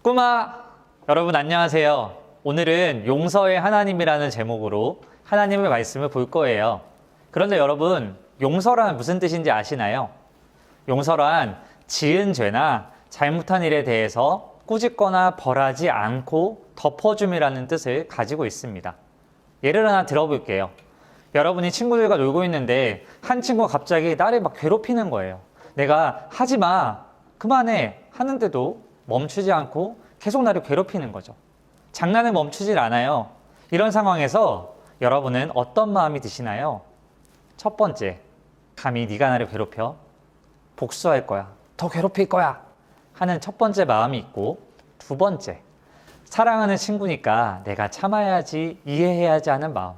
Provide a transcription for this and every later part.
꼬마 여러분 안녕하세요. 오늘은 용서의 하나님이라는 제목으로 하나님의 말씀을 볼 거예요. 그런데 여러분, 용서란 무슨 뜻인지 아시나요? 용서란 지은 죄나 잘못한 일에 대해서 꾸짖거나 벌하지 않고 덮어줌이라는 뜻을 가지고 있습니다. 예를 하나 들어볼게요. 여러분이 친구들과 놀고 있는데 한 친구가 갑자기 나를 막 괴롭히는 거예요. 내가 하지 마, 그만해 하는데도 멈추지 않고 계속 나를 괴롭히는 거죠. 장난을 멈추질 않아요. 이런 상황에서 여러분은 어떤 마음이 드시나요? 첫 번째, 감히 네가 나를 괴롭혀? 복수할 거야. 더 괴롭힐 거야. 하는 첫 번째 마음이 있고, 두 번째, 사랑하는 친구니까 내가 참아야지, 이해해야지 하는 마음.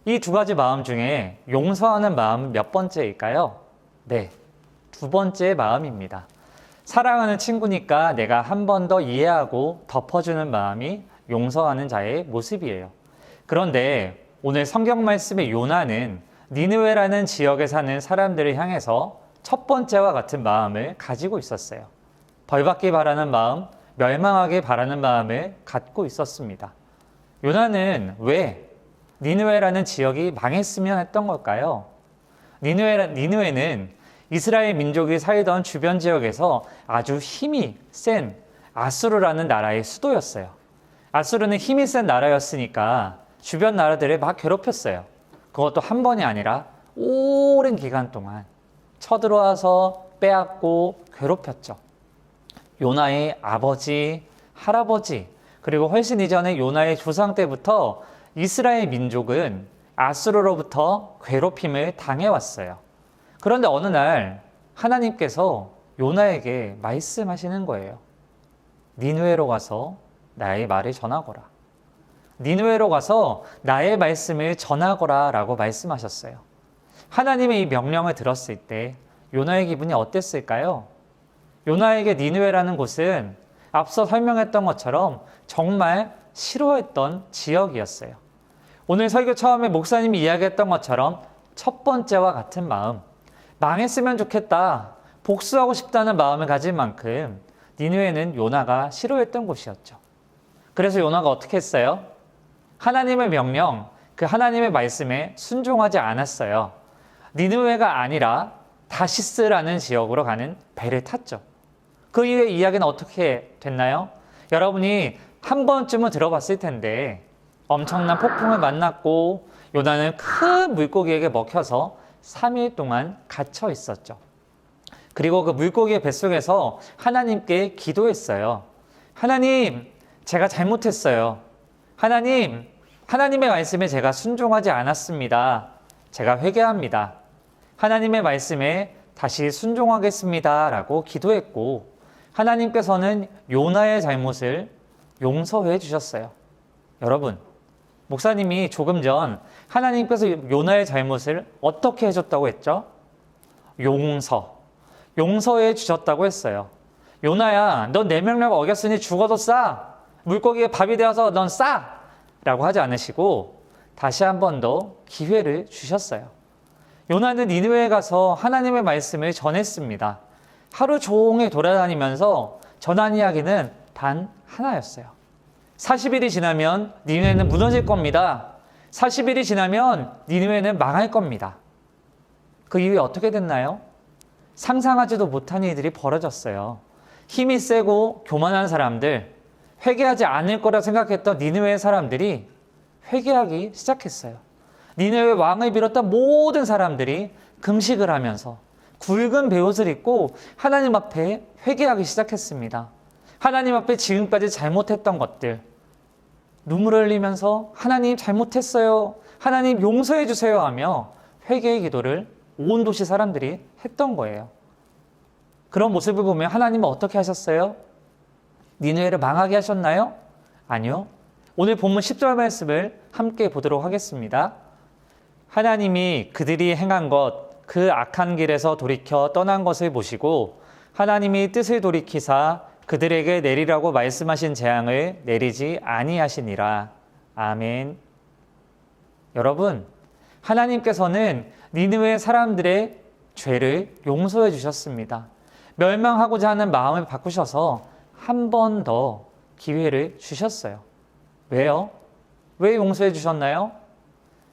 이 두 가지 마음 중에 용서하는 마음은 몇 번째일까요? 네, 두 번째 마음입니다. 사랑하는 친구니까 내가 한 번 더 이해하고 덮어주는 마음이 용서하는 자의 모습이에요. 그런데 오늘 성경 말씀의 요나는 니느웨라는 지역에 사는 사람들을 향해서 첫 번째와 같은 마음을 가지고 있었어요. 벌받기 바라는 마음, 멸망하길 바라는 마음을 갖고 있었습니다. 요나는 왜 니느웨라는 지역이 망했으면 했던 걸까요? 니느웨는 이스라엘 민족이 살던 주변 지역에서 아주 힘이 센 아수르라는 나라의 수도였어요. 아수르는 힘이 센 나라였으니까 주변 나라들을 막 괴롭혔어요. 그것도 한 번이 아니라 오랜 기간 동안 쳐들어와서 빼앗고 괴롭혔죠. 요나의 아버지, 할아버지, 그리고 훨씬 이전에 요나의 조상 때부터 이스라엘 민족은 아수르로부터 괴롭힘을 당해왔어요. 그런데 어느 날 하나님께서 요나에게 말씀하시는 거예요. 니느웨로 가서 나의 말을 전하거라. 니느웨로 가서 나의 말씀을 전하거라 라고 말씀하셨어요. 하나님의 이 명령을 들었을 때 요나의 기분이 어땠을까요? 요나에게 니느웨라는 곳은 앞서 설명했던 것처럼 정말 싫어했던 지역이었어요. 오늘 설교 처음에 목사님이 이야기했던 것처럼 첫 번째와 같은 마음, 망했으면 좋겠다, 복수하고 싶다는 마음을 가진 만큼 니느웨는 요나가 싫어했던 곳이었죠. 그래서 요나가 어떻게 했어요? 하나님의 명령, 그 하나님의 말씀에 순종하지 않았어요. 니느웨가 아니라 다시스라는 지역으로 가는 배를 탔죠. 그 이후에 이야기는 어떻게 됐나요? 여러분이 한 번쯤은 들어봤을 텐데 엄청난 폭풍을 만났고 요나는 큰 물고기에게 먹혀서 3일 동안 갇혀 있었죠. 그리고 그 물고기의 뱃속에서 하나님께 기도했어요. 하나님, 제가 잘못했어요. 하나님, 하나님의 말씀에 제가 순종하지 않았습니다. 제가 회개합니다. 하나님의 말씀에 다시 순종하겠습니다. 라고 기도했고, 하나님께서는 요나의 잘못을 용서해 주셨어요. 여러분, 목사님이 조금 전 하나님께서 요나의 잘못을 어떻게 해줬다고 했죠? 용서해 주셨다고 했어요. 요나야, 넌 내 명령 어겼으니 죽어도 싸. 물고기에 밥이 되어서 넌 싸. 라고 하지 않으시고 다시 한 번 더 기회를 주셨어요. 요나는 니느웨에 가서 하나님의 말씀을 전했습니다. 하루 종일 돌아다니면서 전한 이야기는 단 하나였어요. 40일이 지나면 니느웨는 무너질 겁니다. 40일이 지나면 니느웨는 망할 겁니다. 그 이후에 어떻게 됐나요? 상상하지도 못한 일들이 벌어졌어요. 힘이 세고 교만한 사람들, 회개하지 않을 거라 생각했던 니느웨의 사람들이 회개하기 시작했어요. 니느웨 왕을 비롯한 모든 사람들이 금식을 하면서 굵은 베옷을 입고 하나님 앞에 회개하기 시작했습니다. 하나님 앞에 지금까지 잘못했던 것들, 눈물을 흘리면서 하나님 잘못했어요, 하나님 용서해 주세요 하며 회개의 기도를 온 도시 사람들이 했던 거예요. 그런 모습을 보면 하나님은 어떻게 하셨어요? 니느웨를 망하게 하셨나요? 아니요. 오늘 본문 10절 말씀을 함께 보도록 하겠습니다. 하나님이 그들이 행한 것, 그 악한 길에서 돌이켜 떠난 것을 보시고 하나님이 뜻을 돌이키사 그들에게 내리라고 말씀하신 재앙을 내리지 아니하시니라. 아멘. 여러분, 하나님께서는 니느웨 사람들의 죄를 용서해 주셨습니다. 멸망하고자 하는 마음을 바꾸셔서 한 번 더 기회를 주셨어요. 왜요? 왜 용서해 주셨나요?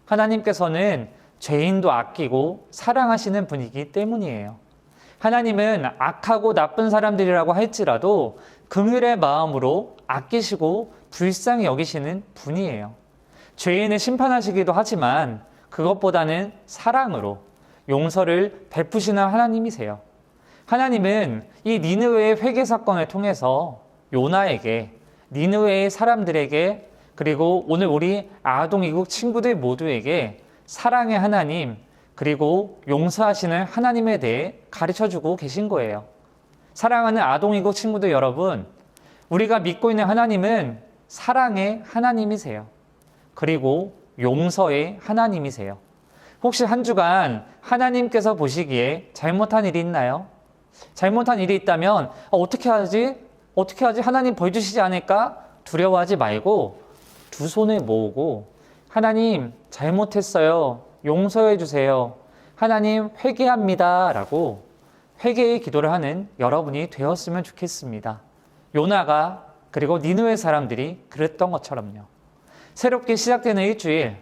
하나님께서는 죄인도 아끼고 사랑하시는 분이기 때문이에요. 하나님은 악하고 나쁜 사람들이라고 할지라도 긍휼의 마음으로 아끼시고 불쌍히 여기시는 분이에요. 죄인을 심판하시기도 하지만 그것보다는 사랑으로 용서를 베푸시는 하나님이세요. 하나님은 이 니느웨의 회개 사건을 통해서 요나에게, 니느웨의 사람들에게, 그리고 오늘 우리 아동 이국 친구들 모두에게 사랑의 하나님, 그리고 용서하시는 하나님에 대해 가르쳐주고 계신 거예요. 사랑하는 아동 이국 친구들 여러분, 우리가 믿고 있는 하나님은 사랑의 하나님이세요. 그리고 용서의 하나님이세요. 혹시 한 주간 하나님께서 보시기에 잘못한 일이 있나요? 잘못한 일이 있다면 어떻게 하지? 하나님 벌 주시지 않을까? 두려워하지 말고 두 손을 모으고 하나님 잘못했어요. 용서해 주세요. 하나님 회개합니다. 라고 회개의 기도를 하는 여러분이 되었으면 좋겠습니다. 요나가 그리고 니느웨 사람들이 그랬던 것처럼요. 새롭게 시작되는 일주일,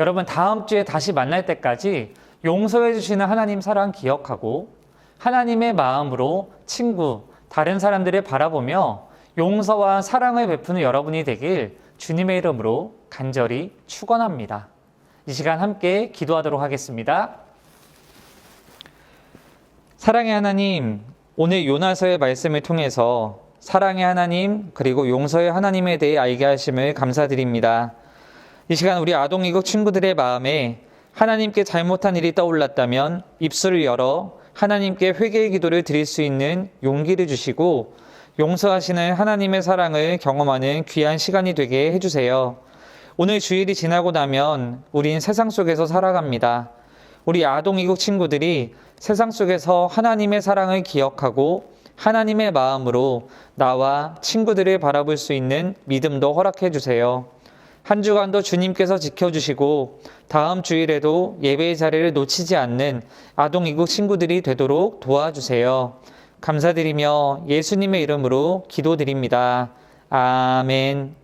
여러분 다음 주에 다시 만날 때까지 용서해 주시는 하나님 사랑 기억하고 하나님의 마음으로 친구, 다른 사람들을 바라보며 용서와 사랑을 베푸는 여러분이 되길 주님의 이름으로 간절히 축원합니다. 이 시간 함께 기도하도록 하겠습니다. 사랑의 하나님, 오늘 요나서의 말씀을 통해서 사랑의 하나님 그리고 용서의 하나님에 대해 알게 하심을 감사드립니다. 이 시간 우리 아동 이국 친구들의 마음에 하나님께 잘못한 일이 떠올랐다면 입술을 열어 하나님께 회개의 기도를 드릴 수 있는 용기를 주시고 용서하시는 하나님의 사랑을 경험하는 귀한 시간이 되게 해주세요. 오늘 주일이 지나고 나면 우린 세상 속에서 살아갑니다. 우리 아동 이국 친구들이 세상 속에서 하나님의 사랑을 기억하고 하나님의 마음으로 나와 친구들을 바라볼 수 있는 믿음도 허락해 주세요. 한 주간도 주님께서 지켜주시고 다음 주일에도 예배의 자리를 놓치지 않는 아동 이국 친구들이 되도록 도와주세요. 감사드리며 예수님의 이름으로 기도드립니다. 아멘.